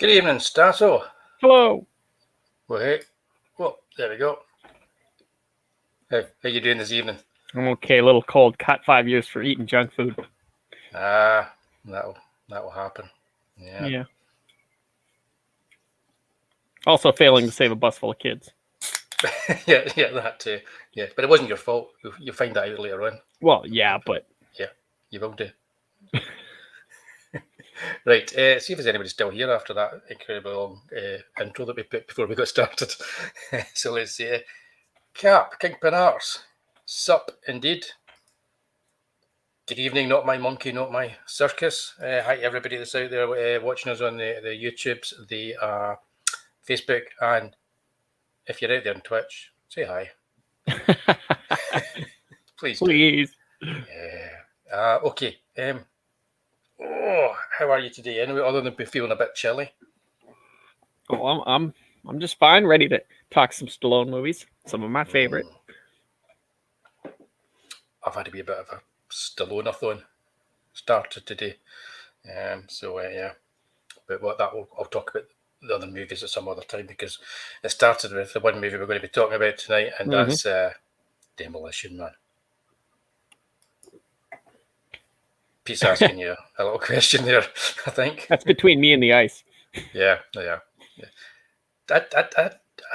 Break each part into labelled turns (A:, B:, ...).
A: Good evening, Statto.
B: Hello.
A: Well, hey. Well, there we go. How you doing this evening?
B: I'm okay. A little cold. Caught 5 years for eating junk food.
A: That'll happen.
B: Yeah. Also failing to save a bus full of kids.
A: yeah, that too. Yeah, but it wasn't your fault. You'll find that out later on.
B: Well, yeah, but...
A: Yeah, you will do. Right, see if there's anybody still here after that incredible long intro that we put before we got started. So let's see. Cap, Kingpin Arts. Sup, indeed. Good evening, not my monkey, not my circus. Hi, everybody that's out there watching us on the YouTubes, the Facebook, and if you're out there on Twitch, say hi. Please. Yeah. Okay. How are you today? Anyway, other than feeling a bit chilly.
B: Oh, I'm just fine. Ready to talk some Stallone movies. Some of my favorite.
A: I've had to be a bit of a Stallone-a-thon started today. Yeah. But I'll talk about the other movies at some other time, because it started with the one movie we're going to be talking about tonight, and that's Demolition Man. Pete's asking you a little question there, I think.
B: That's between me and the ice.
A: Yeah. I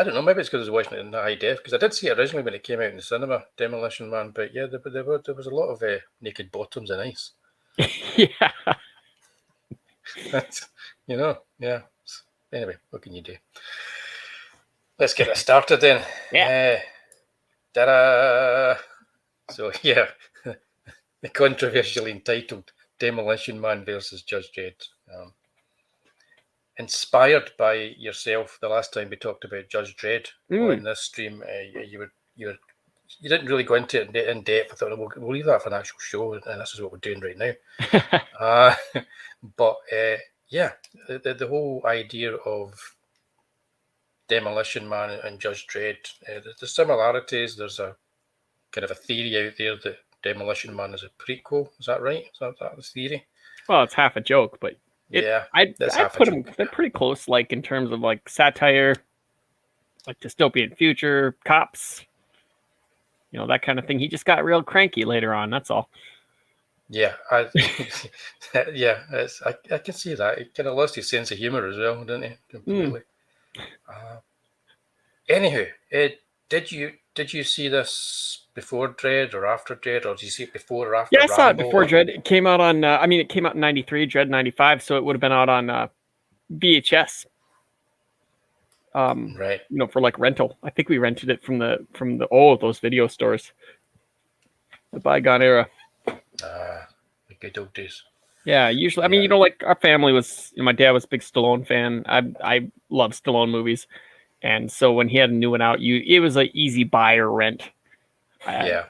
A: don't know, maybe it's because I was watching it in high def, because I did see it originally when it came out in the cinema, Demolition Man, but yeah, there was a lot of naked bottoms and ice.
B: Yeah.
A: Yeah. Anyway, what can you do? Let's get it started then.
B: Yeah.
A: Ta-da! So, yeah, the controversially entitled Demolition Man versus Judge Dredd. Inspired by yourself, the last time we talked about Judge Dredd on this stream, you didn't really go into it in depth. I thought we'll leave that for an actual show, and this is what we're doing right now. But yeah, the whole idea of Demolition Man and Judge Dredd, the similarities. There's a kind of a theory out there that Demolition Man is a prequel. Is that right? Is that the theory?
B: Well, it's half a joke, but I'd put them. They're pretty close, like in terms of like satire, like dystopian future, cops, that kind of thing. He just got real cranky later on. That's all.
A: Yeah, I can see that. He kind of lost his sense of humor as well, didn't he? Completely. Anywho, did you see this before Dredd or after Dredd, or did you see it before or after?
B: Yeah, I saw it before Dredd. It came out on. It came out in '93. Dredd '95, so it would have been out on VHS.
A: Right.
B: For like rental. I think we rented it from those video stores. The bygone era.
A: The good old days.
B: Yeah, usually. Like our family was. My dad was a big Stallone fan. I love Stallone movies, and so when he had a new one out, it was an easy buy or rent.
A: Yeah.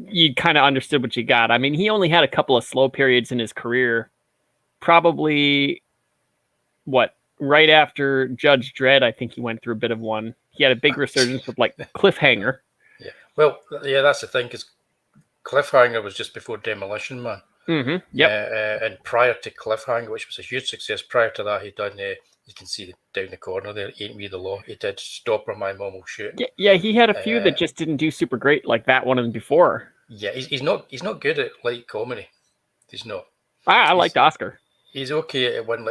B: You kind of understood what you got. I mean, he only had a couple of slow periods in his career. Probably, right after Judge Dredd, I think he went through a bit of one. He had a big resurgence with like Cliffhanger.
A: Yeah. Well, yeah, that's the thing, because Cliffhanger was just before Demolition Man.
B: Mm-hmm. Yep.
A: And prior to Cliffhanger, which was a huge success, prior to that, he'd done, you can see down the corner there, Ain't We the Law. He did Stop or My Mom Will Shoot.
B: Yeah, he had a few that just didn't do super great, like that one and before.
A: Yeah, he's not good at light comedy. He's not.
B: I liked Oscar.
A: He's okay at one,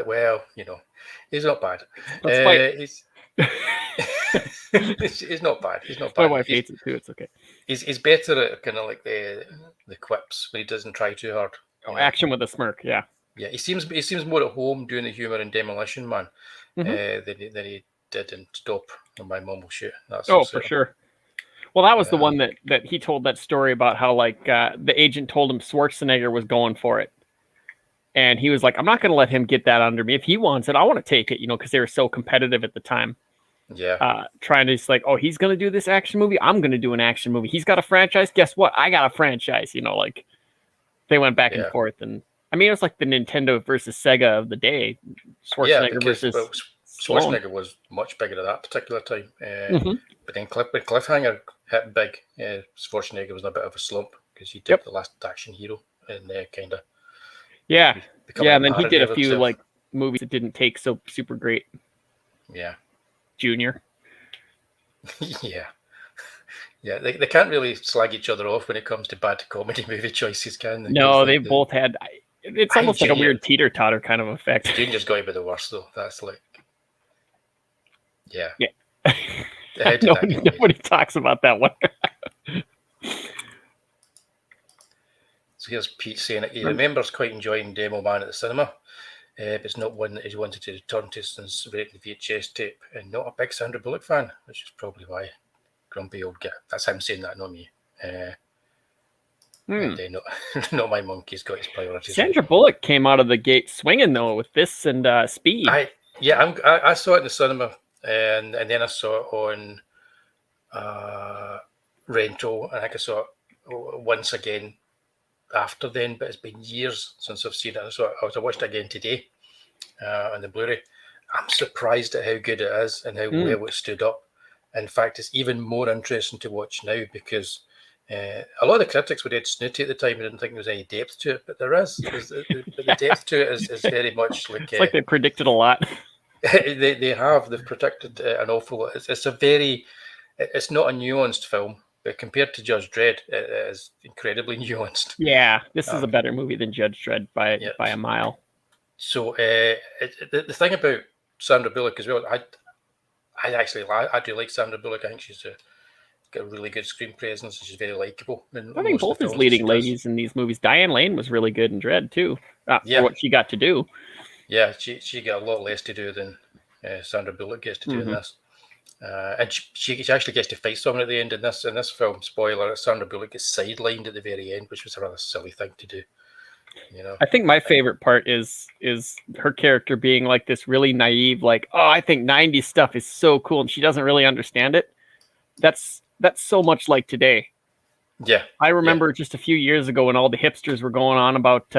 A: he's not bad. He's not bad. He's not bad.
B: My wife hates it too. It's okay.
A: He's better at kind of like the quips when he doesn't try too hard.
B: Action with a smirk. Yeah.
A: Yeah, he seems more at home doing the humor in Demolition Man than he did in Stop or My Mom Will Shoot.
B: For sure. Well, that was the one that he told that story about how the agent told him Schwarzenegger was going for it. And he was like, I'm not going to let him get that under me. If he wants it, I want to take it, because they were so competitive at the time.
A: Yeah.
B: Trying to just he's going to do this action movie. I'm going to do an action movie. He's got a franchise. Guess what? I got a franchise, they went back and forth. And it was like the Nintendo versus Sega of the day. Schwarzenegger versus
A: Schwarzenegger was much bigger at that particular time. But then when Cliffhanger hit big, Schwarzenegger was in a bit of a slump, because he did The Last Action Hero and kind of.
B: Yeah, and then he did a few movies that didn't take so super great.
A: Yeah.
B: Junior.
A: Yeah. Yeah, they can't really slag each other off when it comes to bad comedy movie choices, can they?
B: No, they both had. It's almost like a weird teeter-totter kind of effect.
A: Junior's got to be the worst, though. That's like, yeah.
B: Nobody talks about that one.
A: So here's Pete saying he remembers quite enjoying Demo Man at the cinema, but it's not one that he wanted to return to since rating the VHS tape, and not a big Sandra Bullock fan, which is probably why. Grumpy old guy. That's him saying that, not me. And not my monkey's got his priorities.
B: Sandra Bullock came out of the gate swinging though with this and Speed.
A: I saw it in the cinema, and then I saw it on rental, and I think I saw it once again after then. But it's been years since I've seen it. So I watched it again today on the Blu-ray. I'm surprised at how good it is and how well it stood up. In fact, it's even more interesting to watch now because a lot of the critics were dead snooty at the time and didn't think there was any depth to it, but there is. But the depth to it is very much like...
B: It's like they predicted a lot.
A: They've predicted an awful lot. It's not a nuanced film, but compared to Judge Dredd, it is incredibly nuanced.
B: Yeah, this is a better movie than Judge Dredd by a mile.
A: So the thing about Sandra Bullock as well, I do like Sandra Bullock. I think she's got a really good screen presence and she's very likable.
B: I think both his leading ladies in these movies. Diane Lane was really good in Dredd too, for what she got to do.
A: Yeah, she got a lot less to do than Sandra Bullock gets to do in this. And she actually gets to fight someone at the end in this film. Spoiler: Sandra Bullock gets sidelined at the very end, which was a rather silly thing to do. You know,
B: I think my favorite part is her character being like this really naive, like, oh, I think 90s stuff is so cool, and she doesn't really understand it. That's so much like today.
A: Yeah,
B: I remember just a few years ago when all the hipsters were going on about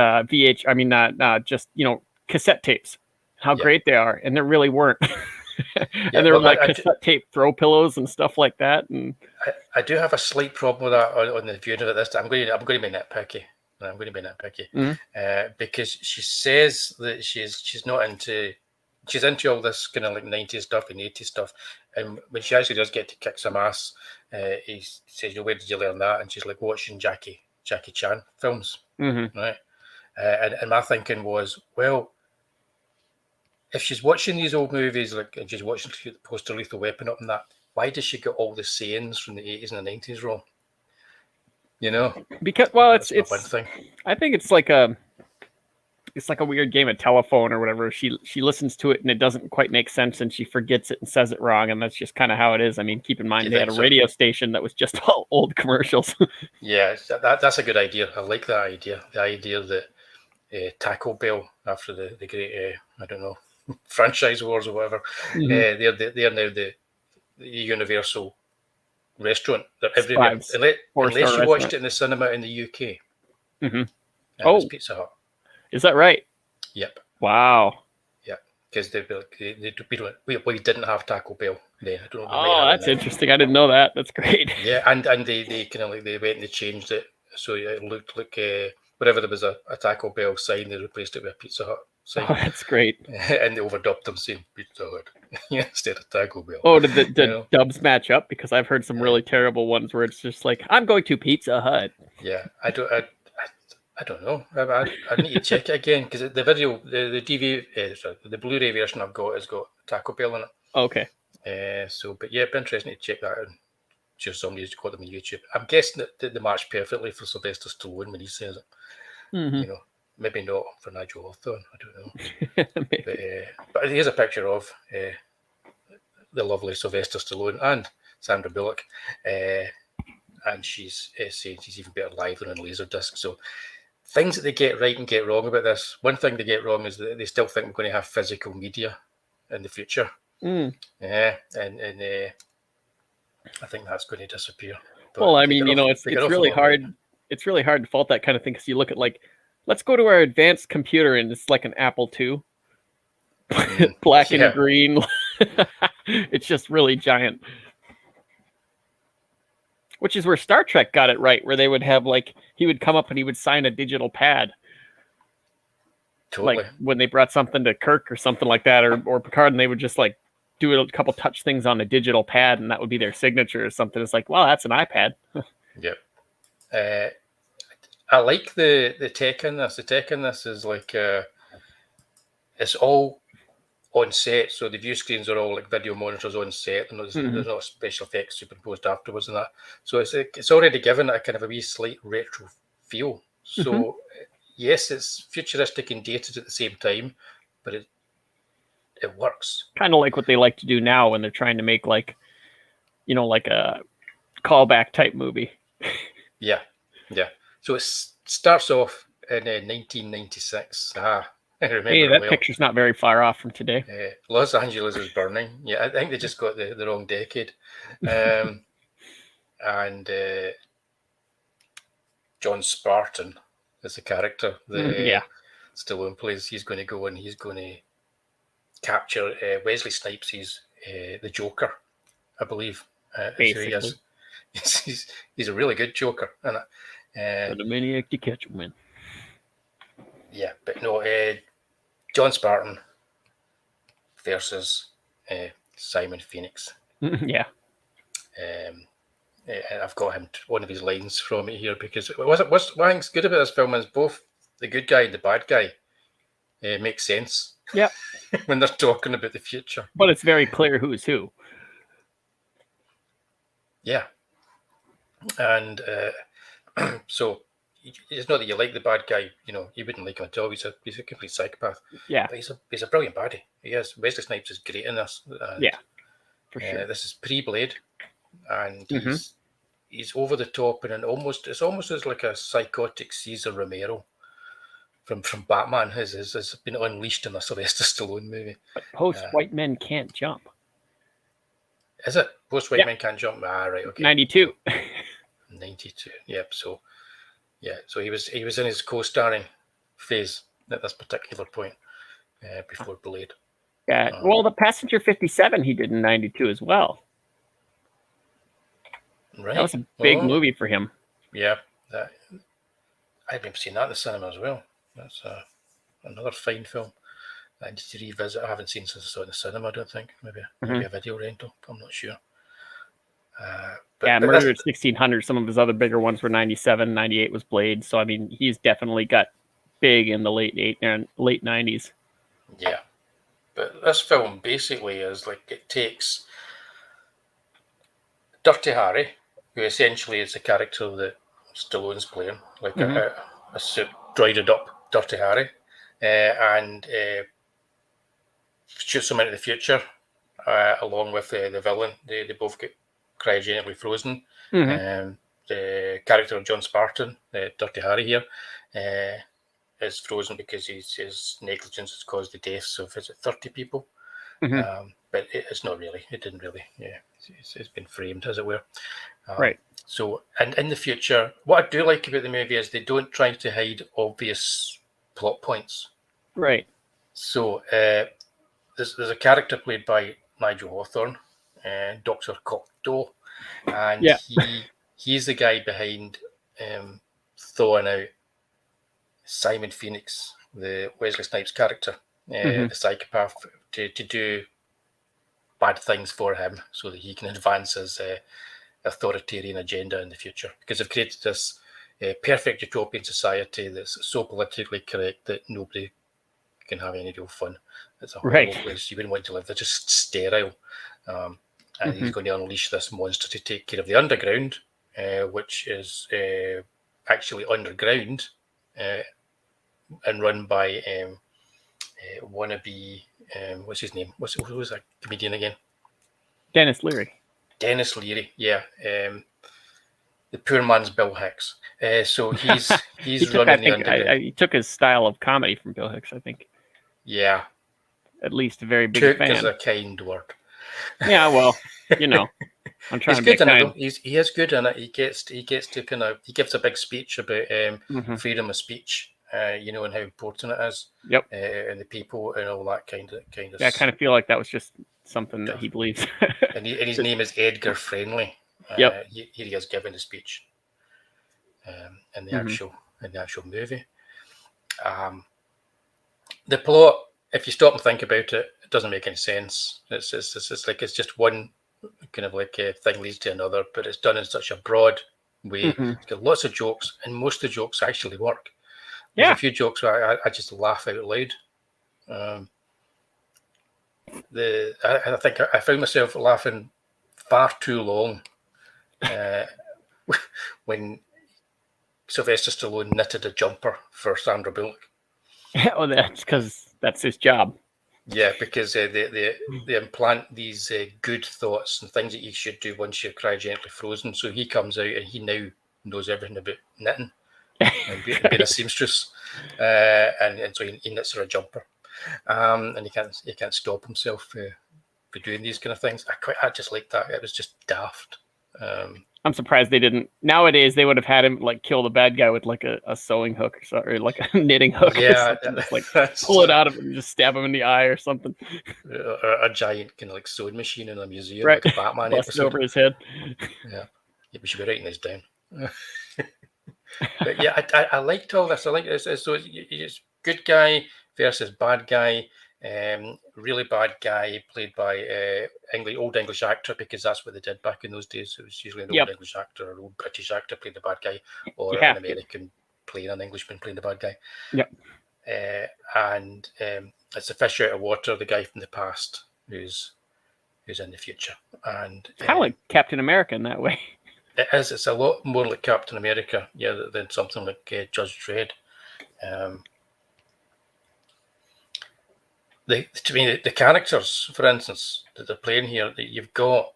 B: cassette tapes, how great they are, and there really weren't. And there were cassette tape throw pillows and stuff like that. And
A: I do have a slight problem with that on the viewing of it this time. I'm going to be nitpicky. I'm going to be nitpicky because she says that she's into all this kind of like 90s stuff and 80s stuff, and when she actually does get to kick some ass, he says, where did you learn that? And she's like, watching Jackie Chan films, right? And my thinking was, well, if she's watching these old movies, like, and she's watching Post Lethal Weapon up and that, why does she get all the sayings from the 80s and the 90s wrong? You know,
B: because it's one thing. I think it's like a weird game of telephone or whatever. She listens to it and it doesn't quite make sense and she forgets it and says it wrong, and that's just kind of how it is. I mean, keep in mind they had a radio station that was just all old commercials. Yeah,
A: that's a good idea. I like that idea. The idea that Taco Bell, after the great I don't know, franchise wars or whatever, they're now the universal restaurant that everywhere, unless you watched it in the cinema in the UK. It's Pizza Hut.
B: Is that right?
A: Yep.
B: Wow.
A: Yeah, because we didn't have Taco Bell then. I don't know.
B: Oh, that's interesting. I didn't know that. That's great.
A: Yeah, and they kind of like they went and they changed it so it looked like wherever there was a Taco Bell sign, they replaced it with a Pizza Hut sign.
B: Oh, that's great.
A: And they overdubbed them saying Pizza Hut instead of Taco Bell.
B: Oh, did the dubs match up? Because I've heard some really terrible ones where it's just like, I'm going to Pizza Hut.
A: Yeah, I don't know. I need to check it again because the video, the the Blu-ray version I've got has got Taco Bell in it.
B: Okay.
A: But yeah, it'd be interesting to check that out. Just somebody's got them on YouTube. I'm guessing that they match perfectly for Sylvester Stallone when he says it. You know, maybe not for Nigel Hawthorne. I don't know. But here's a picture of the lovely Sylvester Stallone and Sandra Bullock, and she's saying she's even better live than on Laserdisc. So things that they get right and get wrong about this. One thing they get wrong is that they still think we're going to have physical media in the future. Yeah, and I think that's going to disappear. But
B: well, I mean, it's really hard. It's really hard to fault that kind of thing because you look at let's go to our advanced computer and it's like an Apple II, black and green. It's just really giant. Which is where Star Trek got it right, where they would have he would come up and he would sign a digital pad.
A: Totally.
B: Like when they brought something to Kirk or something like that, or Picard, and they would just like do a couple touch things on a digital pad, and that would be their signature or something. It's like, well, that's an iPad.
A: Yep. I like the tech in this. The tech in this is like it's all on set, so the view screens are all like video monitors on set, and there's not special effects superimposed afterwards and that. So it's already given a kind of a wee slight retro feel. So yes, it's futuristic and dated at the same time, but it works.
B: Kind of like what they like to do now when they're trying to make like, like a callback type movie.
A: Yeah. So it starts off in 1996. I remember
B: Hey, that
A: well.
B: picture's not very far off from today.
A: Los Angeles is burning. Yeah, I think they just got the wrong decade. And John Spartan is the character that Stallone plays. He's going to go and he's going to capture Wesley Snipes. He's the Joker, I believe.
B: Basically.
A: So he's a really good Joker. And
B: the maniac to catch him in.
A: Yeah, but no, John Spartan versus Simon Phoenix.
B: Yeah.
A: And I've got him one of his lines from it here because what I think's good about this film is both the good guy and the bad guy make sense.
B: Yeah.
A: When they're talking about the future.
B: But it's very clear who's who.
A: Yeah. And so it's not that you like the bad guy, you wouldn't like him at all. He's a complete psychopath.
B: Yeah.
A: But he's a brilliant baddie. He is. Wesley Snipes is great in this.
B: Yeah. For sure.
A: This is pre-Blade, and he's over the top, and it's almost as like a psychotic Cesar Romero from Batman has been unleashed in a Sylvester Stallone movie.
B: But post-white men can't jump.
A: Is it? Post-white men can't jump? Right, okay.
B: 92.
A: 92, yep. So, yeah, so he was in his co-starring phase at this particular point before Blade.
B: Yeah, well, the Passenger 57 he did in 92 as well.
A: Right.
B: That was a big movie for him.
A: Yeah, I've been seeing that in the cinema as well. That's another fine film I need to revisit. I haven't seen since I saw it in the cinema, I don't think. Maybe a video rental. I'm not sure.
B: Murder at 1600. Some of his other bigger ones were 97, 98 was Blade. So, I mean, he's definitely got big in the late 90s.
A: Yeah. But this film basically is like it takes Dirty Harry, who essentially is a character that Stallone's playing, like a droided up Dirty Harry, and shoots him into the future along with the villain. They both get cryogenically frozen. The character of John Spartan, Dirty Harry here, is frozen because his negligence has caused the deaths of 30 people. But it's not really. It didn't really. Yeah, it's been framed, as it were.
B: Right.
A: So, and in the future, what I do like about the movie is they don't try to hide obvious plot points.
B: Right.
A: So there's a character played by Nigel Hawthorne, Dr. Cocteau, and he's the guy behind thawing out Simon Phoenix, the Wesley Snipes character, the psychopath, to do bad things for him so that he can advance his authoritarian agenda in the future. Because they've created this perfect utopian society that's so politically correct that nobody can have any real fun. It's a horrible place you wouldn't want to live. They're just sterile. And he's going to unleash this monster to take care of the underground, which is actually underground and run by wannabe, what's his name? Who was that comedian again?
B: Dennis Leary.
A: Dennis Leary, yeah. The poor man's Bill Hicks. So he's running the underground.
B: He took his style of comedy from Bill Hicks, I think.
A: Yeah.
B: At least a very big
A: Took
B: fan.
A: is a kind word.
B: Yeah, well, I'm trying
A: he's
B: to
A: good in
B: kind.
A: it. He is good in it. He gets to kind of he gives a big speech about freedom of speech, and how important it is.
B: Yep.
A: And the people and all that kind of.
B: Yeah, I kind of feel like that was just something that he believes.
A: and his name is Edgar Friendly.
B: Yep.
A: Here he is giving the speech. In the actual movie. the plot, if you stop and think about it, it doesn't make any sense. It's just one kind of like thing leads to another, but it's done in such a broad way. It's got lots of jokes, and most of the jokes actually work. There's a few jokes where I just laugh out loud. I think I found myself laughing far too long when Sylvester Stallone knitted a jumper for Sandra Bullock.
B: Oh, that's because that's his job.
A: Yeah, because they implant these good thoughts and things that you should do once you're cryogenically frozen. So he comes out and he now knows everything about knitting and being a seamstress, and so he knits her a jumper, and he can't stop himself for doing these kind of things. I just like that. It was just daft.
B: I'm surprised they didn't. Nowadays, they would have had him like kill the bad guy with like a sewing hook or like a knitting hook.
A: Yeah,
B: just like pull it out of him and just stab him in the eye or something.
A: A giant kind of like sewing machine in a museum,
B: right?
A: Like a Batman
B: Busted
A: episode
B: over his head.
A: Yeah, we should be writing this down. But yeah, I liked all this. I like this. So it's good guy versus bad guy. Really bad guy played by old English actor, because that's what they did back in those days. It was usually an old English actor or old British actor playing the bad guy, or an American playing an Englishman playing the bad guy.
B: Yep.
A: And it's a fish out of water, the guy from the past who's in the future. And
B: kind of like Captain America in that way.
A: It is. It's a lot more like Captain America, than something like Judge Dredd. To me, the characters, for instance, that they're playing here, that you've got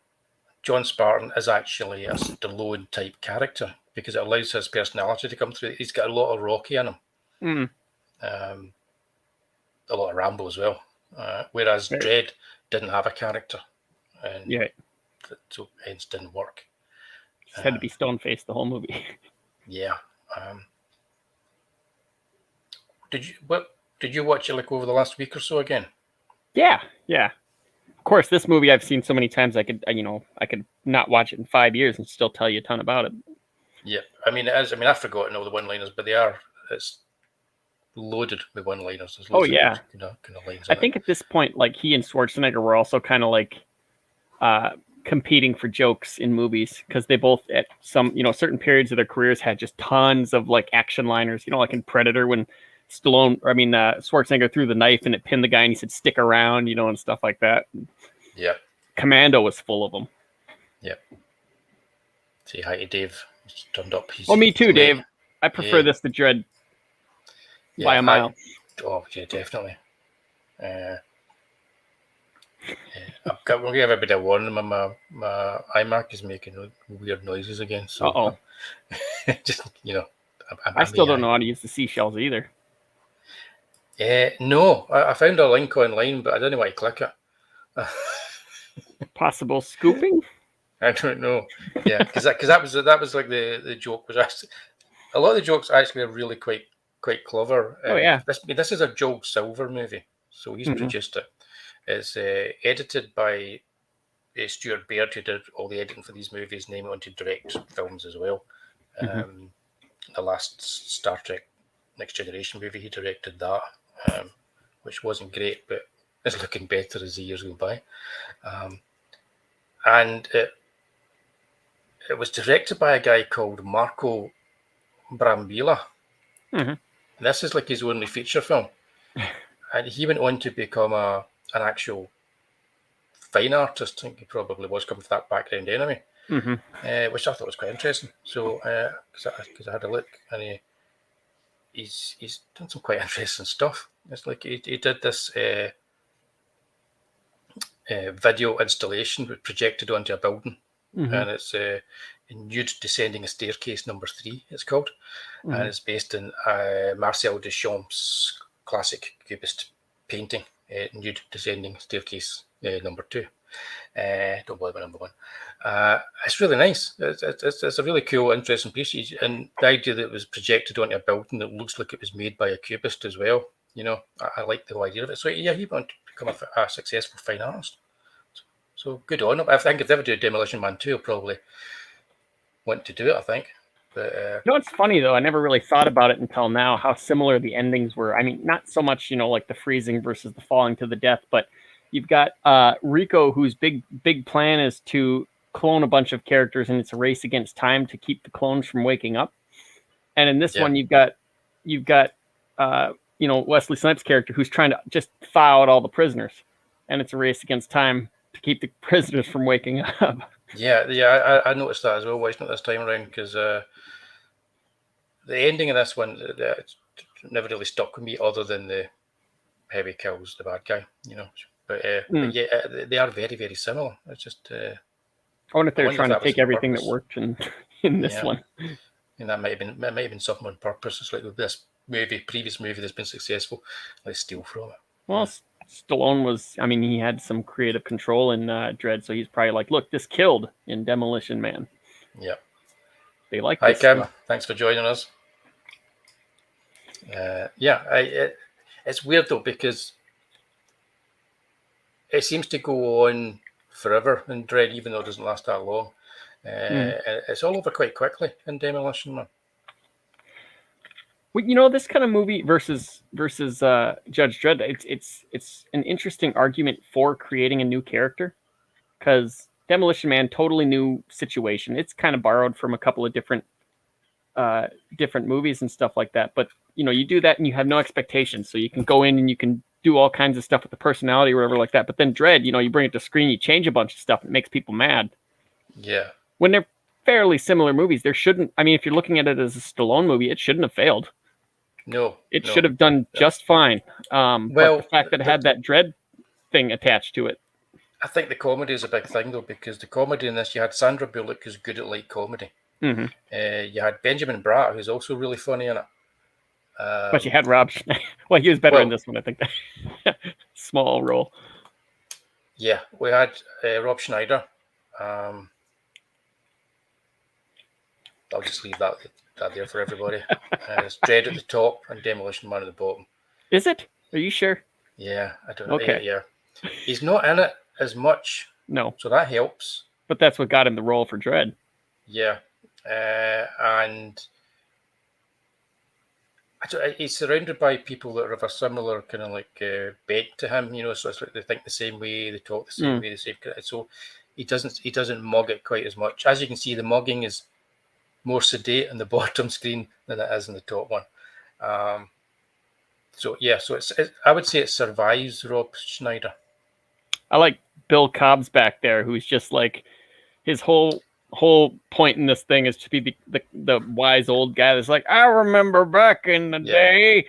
A: John Spartan is actually a Stallone type character, because it allows his personality to come through. He's got a lot of Rocky in him, a lot of Rambo as well. Whereas Dredd didn't have a character, and so hence didn't work.
B: Just had to be stone-faced the whole movie.
A: Yeah. Did you watch it like over the last week or so again?
B: Yeah. Of course, this movie I've seen so many times I could not watch it in 5 years and still tell you a ton about it.
A: Yeah, I mean it is. I mean, I've forgotten all the one-liners, but it's loaded with one-liners. There's loads of kind of lines.
B: I think at this point, like, he and Schwarzenegger were also kind of like competing for jokes in movies, because they both at some certain periods of their careers had just tons of like action liners. Like in Predator when Schwarzenegger threw the knife and it pinned the guy and he said "stick around," and stuff like that.
A: Yeah.
B: Commando was full of them.
A: Yeah. Say hi to Dave. He's turned up.
B: Me too, Dave. I prefer this to Dredd by a mile.
A: Yeah, definitely. I'm going to give a bit of warning. My iMac is making weird noises again. So just
B: I still don't know how to use the seashells either.
A: No, I found a link online, but I don't know why to click it.
B: Possible scooping?
A: I don't know. Yeah, because that was like the joke was actually, a lot of the jokes actually are really quite clever. This is a Joel Silver movie, so he's produced it. It's edited by Stuart Baird, who did all the editing for these movies, and he went on to direct films as well. The last Star Trek Next Generation movie, he directed that, which wasn't great, but it's looking better as the years go by. And it was directed by a guy called Marco Brambilla. And this is like his only feature film. And he went on to become an actual fine artist. I think he probably was coming from that background anyway, which I thought was quite interesting. So, because I had a look, and he's done some quite interesting stuff. It's like he did this video installation projected onto a building, and it's Nude Descending a Staircase #3, it's called, and it's based in Marcel Duchamp's classic Cubist painting, Nude Descending Staircase #2. Don't bother with #1. It's really nice. It's a really cool, interesting piece, and the idea that it was projected onto a building that looks like it was made by a cubist as well. I like the whole idea of it. So yeah, he went to become a successful fine artist. So good on him. I think if they ever do Demolition Man 2, he'll probably want to do it, I think. But
B: You know, it's funny though. I never really thought about it until now. How similar the endings were. I mean, not so much, like the freezing versus the falling to the death, but you've got Rico, whose big plan is to clone a bunch of characters, and it's a race against time to keep the clones from waking up. And in this one, you've got Wesley Snipes' character who's trying to just thaw out all the prisoners, and it's a race against time to keep the prisoners from waking up.
A: Yeah, I noticed that as well watching it this time around, because the ending of this one never really stuck with me, other than the heavy kills the bad guy, But yeah, they are very, very similar. It's just
B: I wonder if they're trying to take everything that worked in this one.
A: And that might have been something on purpose. It's like with this previous movie that's been successful, let's steal from it.
B: Well, Stallone was, he had some creative control in Dredd, so he's probably like, look, this killed in Demolition Man.
A: Yeah.
B: They like
A: Hi,
B: this
A: Kim.
B: stuff.
A: Thanks for joining us. It's weird, though, because it seems to go on forever in Dredd, even though it doesn't last that long. It's all over quite quickly in Demolition Man.
B: Well, this kind of movie versus Judge Dredd, it's an interesting argument for creating a new character, because Demolition Man, totally new situation. It's kind of borrowed from a couple of different movies and stuff like that. But you do that and you have no expectations, so you can go in and you can do all kinds of stuff with the personality or whatever like that. But then Dredd, you bring it to screen, you change a bunch of stuff, it makes people mad.
A: Yeah.
B: When they're fairly similar movies, there shouldn't. If you're looking at it as a Stallone movie, it shouldn't have failed.
A: No,
B: it should have done just fine. But the fact that it had that Dredd thing attached to it.
A: I think the comedy is a big thing, though, because the comedy in this, you had Sandra Bullock, who's good at light comedy.
B: Mm-hmm.
A: You had Benjamin Bratt, who's also really funny in it.
B: But you had Rob Schneider. Well, he was better in this one, I think. Small role.
A: Yeah, we had Rob Schneider. I'll just leave that there for everybody. It's Dredd at the top and Demolition Man at the bottom.
B: Is it? Are you sure?
A: Yeah, I don't know.
B: Okay.
A: Yeah. He's not in it as much.
B: No.
A: So that helps.
B: But that's what got him the role for Dredd.
A: Yeah. And he's surrounded by people that have a similar kind of like bent to him, so it's like they think the same way, they talk the same way, the same. So he doesn't mug it quite as much. As you can see, the mugging is more sedate on the bottom screen than it is in the top one. So I would say it survives Rob Schneider.
B: I like Bill Cobb's back there, who's just like, his whole point in this thing is to be the wise old guy that's like, I remember back in the day,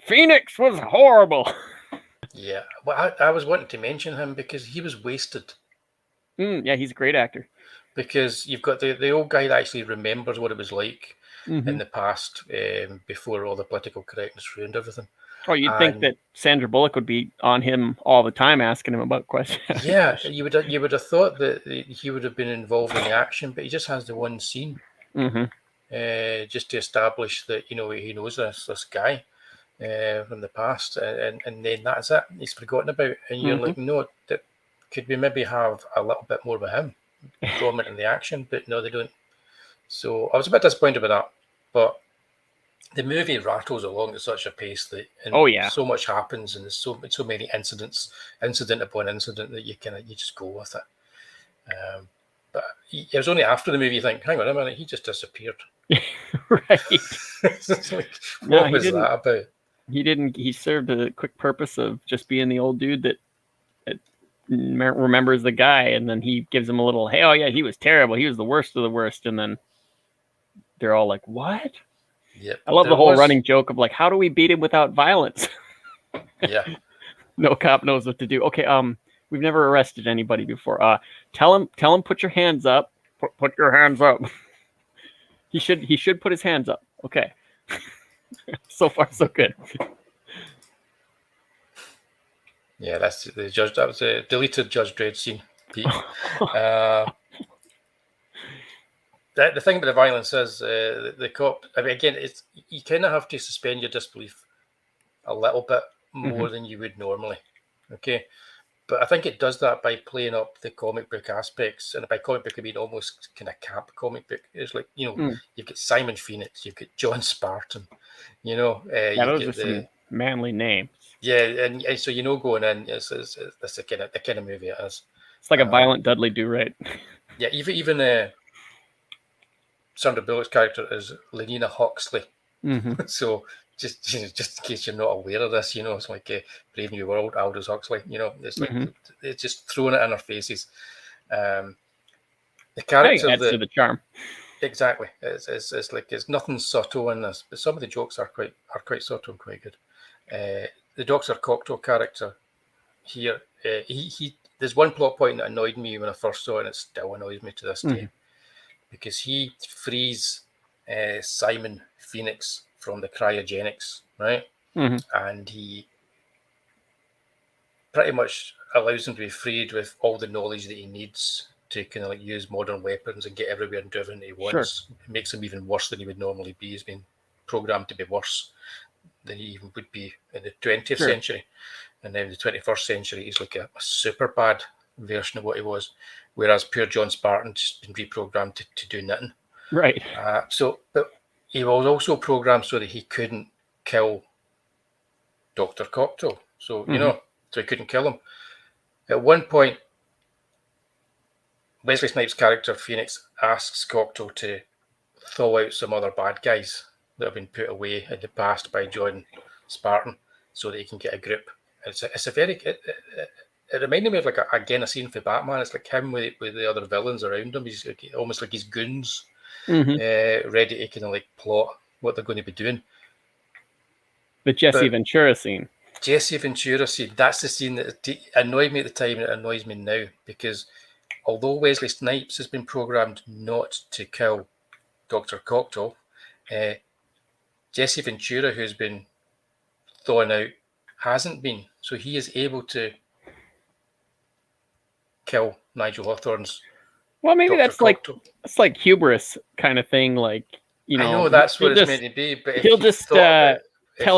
B: Phoenix was horrible.
A: Yeah, well, I was wanting to mention him because he was wasted.
B: Yeah, he's a great actor.
A: Because you've got the old guy that actually remembers what it was like in the past, before all the political correctness ruined everything.
B: Oh, you'd think that Sandra Bullock would be on him all the time, asking him about questions.
A: Yeah, you would have thought that he would have been involved in the action, but he just has the one scene, just to establish that he knows this guy from the past, and then that's it. He's forgotten about, and you're like, no, that could we maybe have a little bit more with him, throw him into the action, but no, they don't. So I was a bit disappointed with that, but the movie rattles along at such a pace that so much happens, and there's so many incident upon incident, that you just go with it. But it was only after the movie you think, hang on a minute, he just disappeared.
B: Right.
A: What was that about?
B: He didn't. He served a quick purpose of just being the old dude that remembers the guy, and then he gives him a little, hey, oh yeah, he was terrible. He was the worst of the worst, and then they're all like, what?
A: Yeah,
B: I love the whole running joke of like, how do we beat him without violence?
A: Yeah.
B: No cop knows what to do. Okay, we've never arrested anybody before. Tell him put your hands up. Put your hands up. He should put his hands up. Okay. So far so good.
A: Yeah, that's the judge. That was a deleted Judge Dredd scene, Pete. The thing about the violence is the cop. I mean, again, it's you kind of have to suspend your disbelief a little bit more than you would normally. Okay, But I think it does that by playing up the comic book aspects, and by comic book I mean almost kind of camp comic book. It's like, you know, you've got Simon Phoenix, you've got John Spartan, you know,
B: Yeah,
A: you
B: those are
A: get
B: some manly names.
A: yeah, and so you know going in, it's the kind of movie it is.
B: It's like a violent Dudley Do-Right.
A: Yeah, even Sandra Bullock's character is Lenina Huxley. So just in case you're not aware of this, you know, it's like Brave New World, Aldous Huxley. You know, it's like it's just throwing it in our faces. The character
B: adds to the charm.
A: Exactly. It's like it's nothing subtle in this, but some of the jokes are quite subtle and quite good. The Dr. Cocteau character here, he there's one plot point that annoyed me when I first saw it, and it still annoys me to this day, because he frees Simon Phoenix from the cryogenics, right? And he pretty much allows him to be freed with all the knowledge that he needs to kind of like use modern weapons and get everywhere and do everything he wants. It makes him even worse than he would normally be. He's been programmed to be worse than he even would be in the 20th century. And then in the 21st century, he's like a super bad version of what he was. Whereas poor John Spartan just been reprogrammed to do nothing.
B: Right.
A: But he was also programmed so that he couldn't kill Dr. Cocteau. So, you know, so he couldn't kill him. At one point, Wesley Snipes' character, Phoenix, asks Cocteau to thaw out some other bad guys that have been put away in the past by John Spartan so that he can get a grip. It's a very... It reminded me of like a scene for Batman. It's like him with the other villains around him. He's like, almost like he's goons, ready to kind of like plot what they're going to be doing.
B: The Jesse Ventura scene.
A: Jesse Ventura scene. That's the scene that annoyed me at the time, and it annoys me now, because although Wesley Snipes has been programmed not to kill Dr. Cocteau, Jesse Ventura, who's been thrown out, hasn't been. So he is able to kill Nigel Hawthorne's.
B: Well, maybe that's like hubris kind of thing. Like, you know,
A: I know that's what it's meant to be, but
B: he'll just tell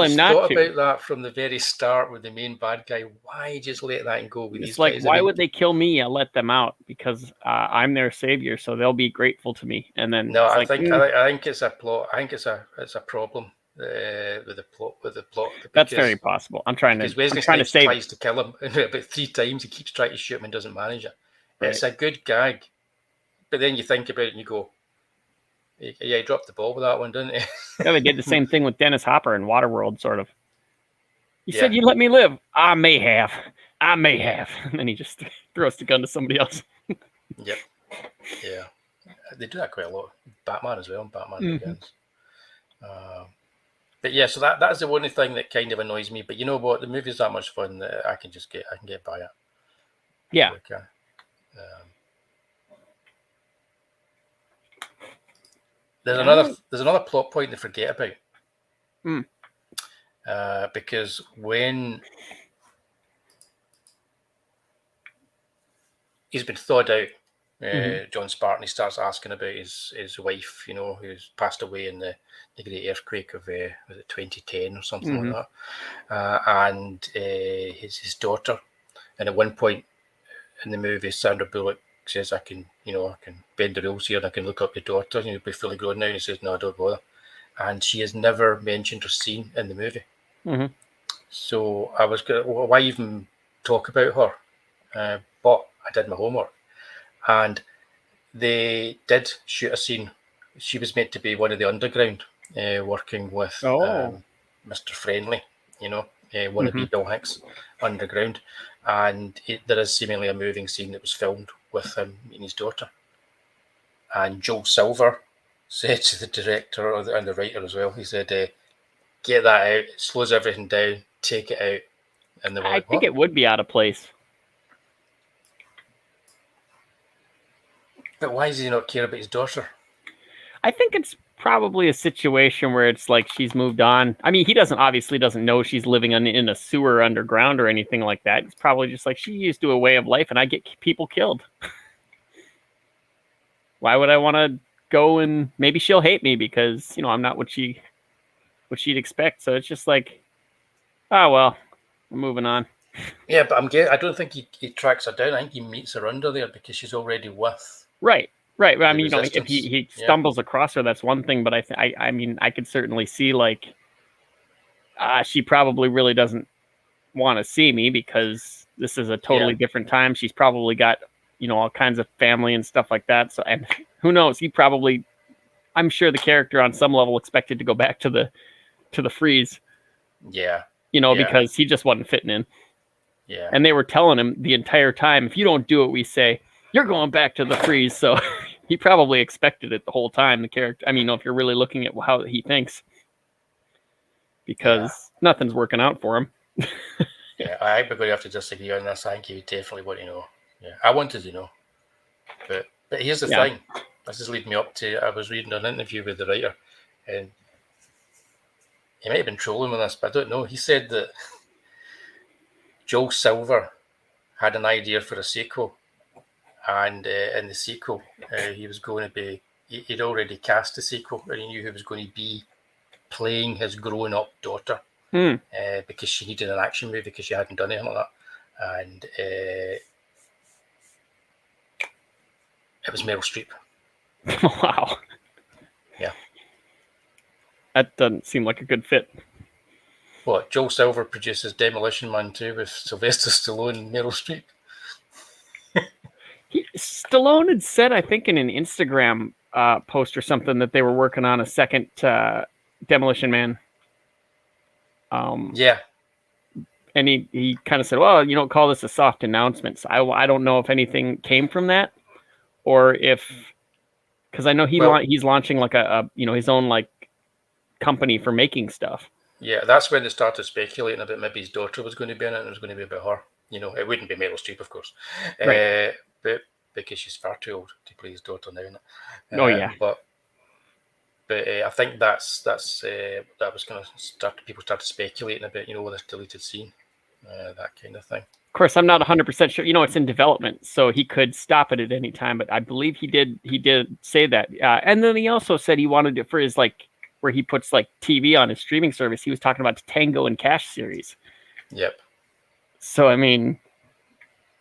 B: him not to.
A: Thought about that from the very start with the main bad guy. Why just let that and go with these guys?
B: It's like, why would they kill me? I'll let them out because I'm their savior, so they'll be grateful to me. And then
A: I think it's a plot. I think it's a problem with the plot.
B: That's very possible. I'm trying to save.
A: Tries to kill him about 3 times. He keeps trying to shoot him and doesn't manage it. Right. It's a good gag, but then you think about it and you go, "Yeah, he dropped the ball with that one, didn't he?"
B: Yeah, they did the same thing with Dennis Hopper in Waterworld, sort of. You said you'd let me live. I may have. And then he just throws the gun to somebody else.
A: Yep. Yeah. They do that quite a lot. Batman as well, Batman Begins. But yeah, so that is the only thing that kind of annoys me. But you know what? The movie's that much fun that I can get by it.
B: Yeah.
A: There's another plot point to forget about. Because when he's been thawed out, John Spartan, he starts asking about his wife, you know, who's passed away in the great earthquake of was it 2010 or something like that, and his daughter. And at one point in the movie, Sandra Bullock says, I can bend the rules here and I can look up your daughter, and you'll be fully grown now. And he says, no, don't bother. And she is never mentioned or seen in the movie. So I was going, well, why even talk about her? But I did my homework, and they did shoot a scene. She was meant to be one of the underground, working with Mr. Friendly, you know, wannabe Bill Hicks underground. And there is seemingly a moving scene that was filmed with him and his daughter. And Joel Silver said to the director and the writer as well, he said, get that out, it slows everything down, take it out. And they were like,
B: I think it would be out of place.
A: But why does he not care about his daughter?
B: I think it's probably a situation where it's like she's moved on. I mean, he obviously doesn't know she's living in a sewer underground or anything like that. It's probably just like, she used to a way of life and I get people killed. Why would I want to go? And maybe she'll hate me because, you know, I'm not what she'd expect. So it's just like, oh, well, I'm moving on.
A: Yeah, but I don't think he tracks her down. I think he meets her under there because she's already with
B: Right. But I
A: the
B: mean, if
A: resistance.
B: he stumbles across her, that's one thing. But I mean, I could certainly see like she probably really doesn't want to see me because this is a totally different time. She's probably got all kinds of family and stuff like that. So, and who knows? I'm sure the character on some level expected to go back to the freeze.
A: Yeah.
B: Because he just wasn't fitting in.
A: Yeah.
B: And they were telling him the entire time, if you don't do what we say, you're going back to the freeze. So he probably expected it the whole time, the character. I mean, if you're really looking at how he thinks. Because nothing's working out for him.
A: Yeah, I think we're going to have to disagree on this. I think you definitely want to know. Yeah, I wanted to know. But here's the thing. This is leading me up to, I was reading an interview with the writer, and he might have been trolling with this, but I don't know. He said that Joel Silver had an idea for a sequel, and in the sequel, he was going to be, he'd already cast the sequel, and he knew who was going to be playing his grown-up daughter. Because she needed an action movie because she hadn't done anything like that. And it was Meryl Streep.
B: Wow.
A: Yeah.
B: That doesn't seem like a good fit.
A: What, Joel Silver produces Demolition Man 2 with Sylvester Stallone and Meryl Streep?
B: Stallone had said, I think in an Instagram post or something, that they were working on a second Demolition Man.
A: Yeah.
B: And he kind of said, well, you don't call this a soft announcement. So I don't know if anything came from that, or if, because I know he's launching like a his own like company for making stuff.
A: Yeah, that's when they started speculating about maybe his daughter was going to be in it, and it was going to be about her. It wouldn't be Meryl Streep, of course,
B: right.
A: But because she's far too old to play his daughter now.
B: Oh yeah.
A: But I think that was going to start. People started speculating about this deleted scene, that kind of thing.
B: Of course, I'm not 100% sure. It's in development, so he could stop it at any time. But I believe he did say that. And then he also said he wanted it for his like where he puts like TV on his streaming service. He was talking about the Tango and Cash series.
A: Yep.
B: So I mean,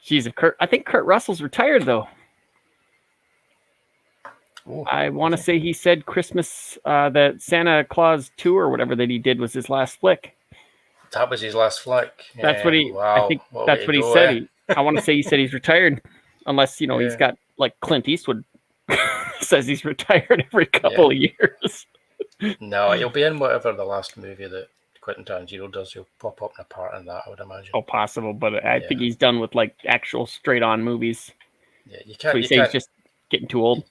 B: geez, I think Kurt Russell's retired though. Ooh, I want to say he said Christmas, that Santa Claus 2 or whatever that he did was his last flick.
A: That was his last flick.
B: That's what he. Wow. I think that's what he said. I want to say he said he's retired, unless he's got like Clint Eastwood says he's retired every couple of years.
A: No, he'll be in whatever the last movie that Quentin Tarantino does. He'll pop up in a part in that, I would imagine.
B: Oh, possible, but I think he's done with like actual straight-on movies.
A: Yeah, you can't.
B: So he's just getting too old.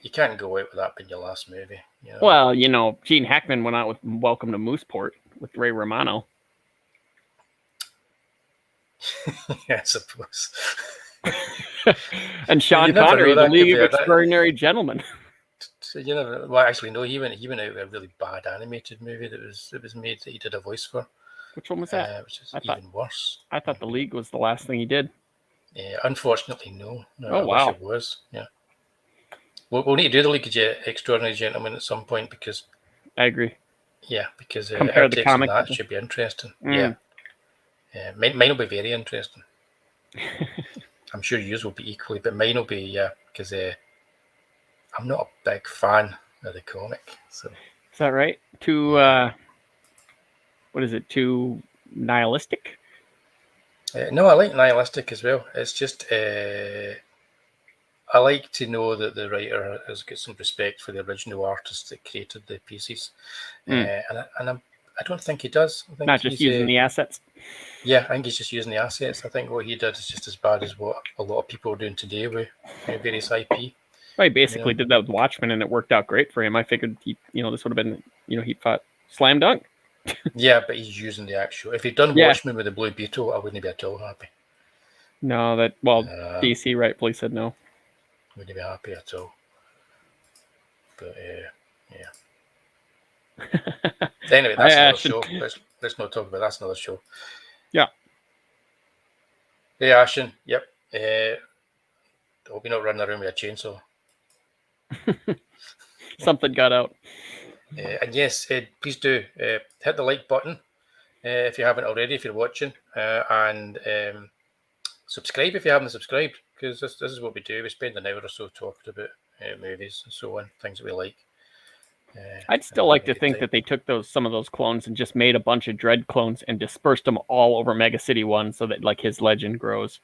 A: You can't go out without being your last movie.
B: Well, Gene Hackman went out with Welcome to Mooseport with Ray Romano.
A: Yeah, I suppose.
B: And Sean Connery, The League of Extraordinary Gentlemen.
A: So well, actually, no. He went out with a really bad animated movie that was made that he did a voice for.
B: Which one was that?
A: Which is even worse.
B: I thought The League was the last thing he did.
A: Yeah, unfortunately, no.
B: Oh wow,
A: wish it was. Yeah. We'll need to do The League of Extraordinary Gentlemen at some point because
B: I agree.
A: Yeah, because
B: compare the comic.
A: That should be interesting. Yeah. Mine will be very interesting. I'm sure yours will be equally, but mine will be because I'm not a big fan of the comic. So
B: is that right? Too what is it? Too nihilistic?
A: No, I like nihilistic as well. It's just I like to know that the writer has got some respect for the original artist that created the pieces, and I don't think he does. I think
B: not just using the assets.
A: Yeah, I think he's just using the assets. I think what he did is just as bad as what a lot of people are doing today with various IP.
B: Well, he basically did that with Watchmen, and it worked out great for him. I figured this would have been, he thought slam dunk.
A: Yeah, but he's using the actual. If he'd done Watchmen with the Blue Beetle, I wouldn't be at all happy.
B: No, DC rightfully said no.
A: Wouldn't be happy at all. But anyway, that's another show. Let's not talk about that's another show.
B: Yeah.
A: Hey, Ashen. Yep. Hope you're not running around with a chainsaw.
B: Something got out.
A: And yes, please do hit the like button. if you haven't already, if you're watching, and subscribe if you haven't subscribed, because this is what we do. We spend an hour or so talking about movies and so on, things that we like.
B: I'd still like to think that they took some of those clones and just made a bunch of Dredd clones and dispersed them all over Mega City 1 so that like his legend grows.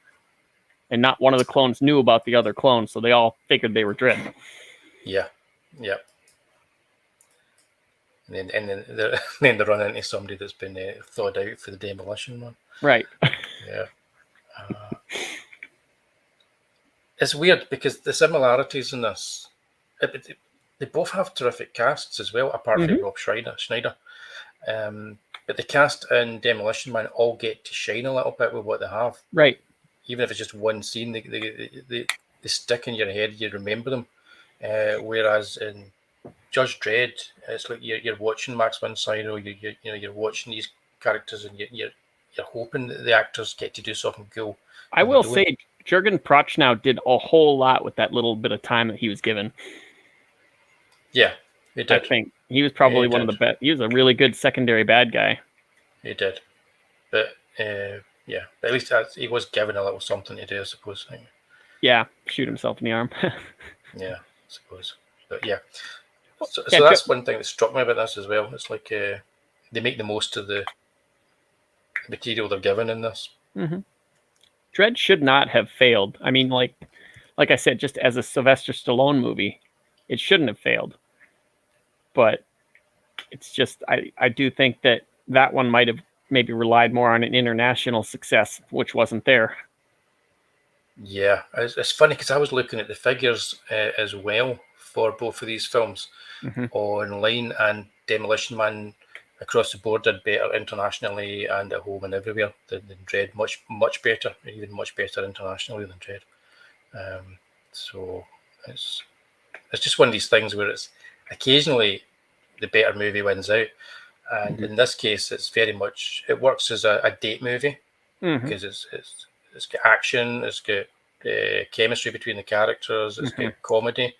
B: And not one of the clones knew about the other clones, so they all figured they were Dredd.
A: Yeah. And then they run into somebody that's been thawed out for the Demolition Man.
B: Right.
A: Yeah. It's weird because the similarities in this, they both have terrific casts as well, apart from Rob Schneider. But the cast in Demolition Man all get to shine a little bit with what they have.
B: Right.
A: Even if it's just one scene, they stick in your head, you remember them. Whereas in Judge Dredd, it's like you're watching Max von Sydow, you're watching these characters, and you're hoping that the actors get to do something cool.
B: I will say, Jürgen Prochnow did a whole lot with that little bit of time that he was given.
A: Yeah, he did.
B: I think he was probably one of the best. He was a really good secondary bad guy.
A: He did, but yeah, at least he was given a little something to do, I suppose.
B: Yeah, shoot himself in the arm.
A: Yeah, I suppose. But yeah, so that's one thing that struck me about this as well. It's like they make the most of the material they're given in this.
B: Mm-hmm. Dredd should not have failed. I mean, like I said, just as a Sylvester Stallone movie, it shouldn't have failed. But it's just, I do think that one might have maybe relied more on an international success, which wasn't there.
A: Yeah, it's funny because I was looking at the figures as well for both of these films online, and Demolition Man across the board did better internationally and at home and everywhere than Dredd. Much better, even much better internationally than Dredd. So it's just one of these things where it's occasionally the better movie wins out, and in this case, it's very much, it works as a date movie because it's got action, it's got chemistry between the characters, it's got comedy,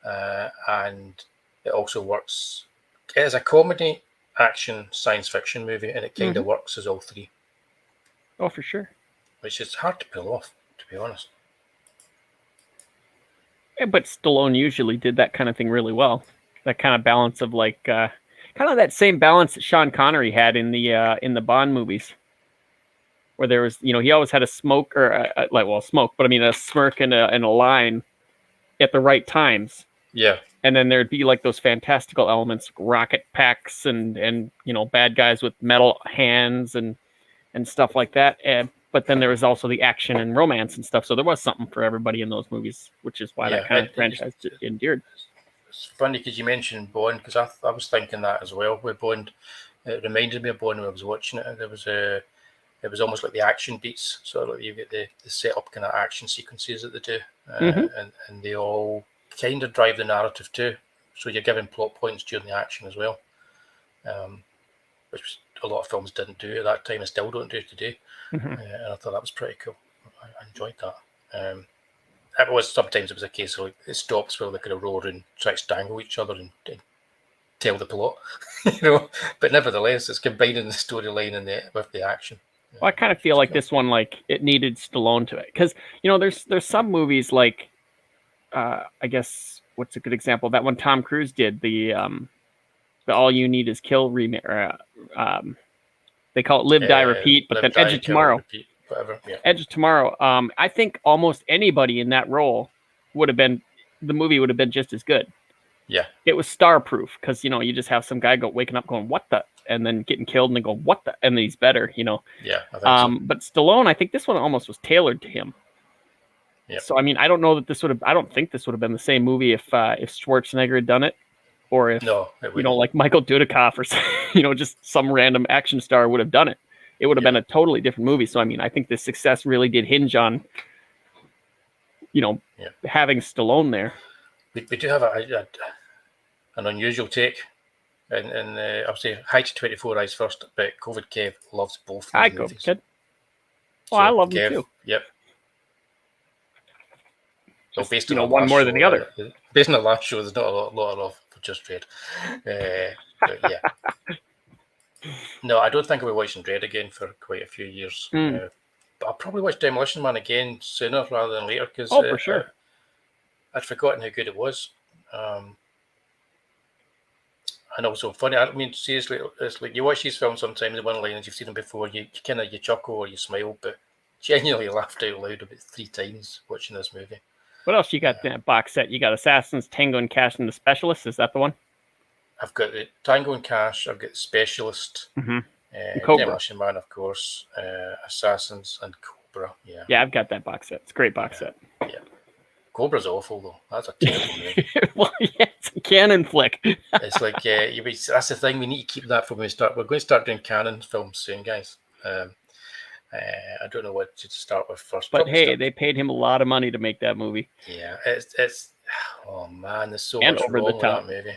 A: and it also works as a comedy, action, science fiction movie, and it kind of works as all three.
B: Oh, for sure.
A: Which is hard to pull off, to be honest.
B: Yeah, but Stallone usually did that kind of thing really well. That kind of balance of like, kind of that same balance that Sean Connery had in the Bond movies, where there was, he always had a smoke or a smirk and a line at the right times. Yeah. And then there'd be like those fantastical elements, rocket packs and bad guys with metal hands and stuff like that. But then there was also the action and romance and stuff. So there was something for everybody in those movies, which is why that kind of franchise endured.
A: It's funny because you mentioned Bond, because I was thinking that as well with Bond. It reminded me of Bond when I was watching it. There was it was almost like the action beats. So like you get the set up kind of action sequences that they do, and they all kind of drive the narrative too. So you're given plot points during the action as well, which a lot of films didn't do at that time and still don't do today. And I thought that was pretty cool. I enjoyed that. Sometimes it was a case of like, it stops where they kind of roar and try to strangle each other and tell the plot, But nevertheless, it's combining the storyline with the action.
B: Well, I kind of feel like this one, like it needed Stallone to it, because there's some movies like, I guess what's a good example? That one Tom Cruise did, the All You Need Is Kill remake. They call it Live, Die, Repeat, but then Edge of Tomorrow.
A: Whatever. Yeah.
B: Edge of Tomorrow. I think almost anybody in that role the movie would have been just as good.
A: Yeah.
B: It was star-proof because, you just have some guy waking up going, what the? And then getting killed and they go, what the? And then he's better,
A: Yeah, I think so.
B: But Stallone, I think this one almost was tailored to him.
A: Yeah.
B: So, I mean, I don't think this would have been the same movie if Schwarzenegger had done it. Or if, like Michael Dudikoff or, just some random action star would have done it. It would have been a totally different movie. So, I mean, I think the success really did hinge on, having Stallone there.
A: We do have an unusual take. And I'll say hi to 24 Eyes first, but COVID Kev loves both
B: Hi,
A: movies.
B: Kid. Well, I love them too.
A: Yep. So based on
B: one more than the other.
A: Based on the last show, there's not a lot of love for Judge Dredd. But yeah. No, I don't think I'll be watching Dredd again for quite a few years.
B: Mm.
A: But I'll probably watch Demolition Man again sooner rather than later because
B: Oh, for sure.
A: I'd forgotten how good it was. And also funny. I mean, seriously, it's like you watch these films sometimes, the one-liners you've seen them before, you kind of you chuckle or you smile, but genuinely laughed out loud about 3 times watching this movie.
B: What else you got in that box set? You got Assassins, Tango and Cash, and The Specialist. Is that the one?
A: I've got the Tango and Cash. I've got the Specialist,
B: Cobra.
A: Demolition Man, of course, Assassins, and Cobra. Yeah,
B: Yeah, I've got that box set. It's a great box set.
A: Yeah, Cobra's awful though. That's a terrible movie.
B: Well, yeah, it's a canon flick.
A: It's like that's the thing. We need to keep that for when we start. We're going to start doing canon films soon, guys. I don't know what to start with first.
B: But hey, they paid him a lot of money to make that movie.
A: Yeah, it's oh man, there's so
B: And
A: much
B: over
A: wrong
B: the
A: with
B: top.
A: that movie.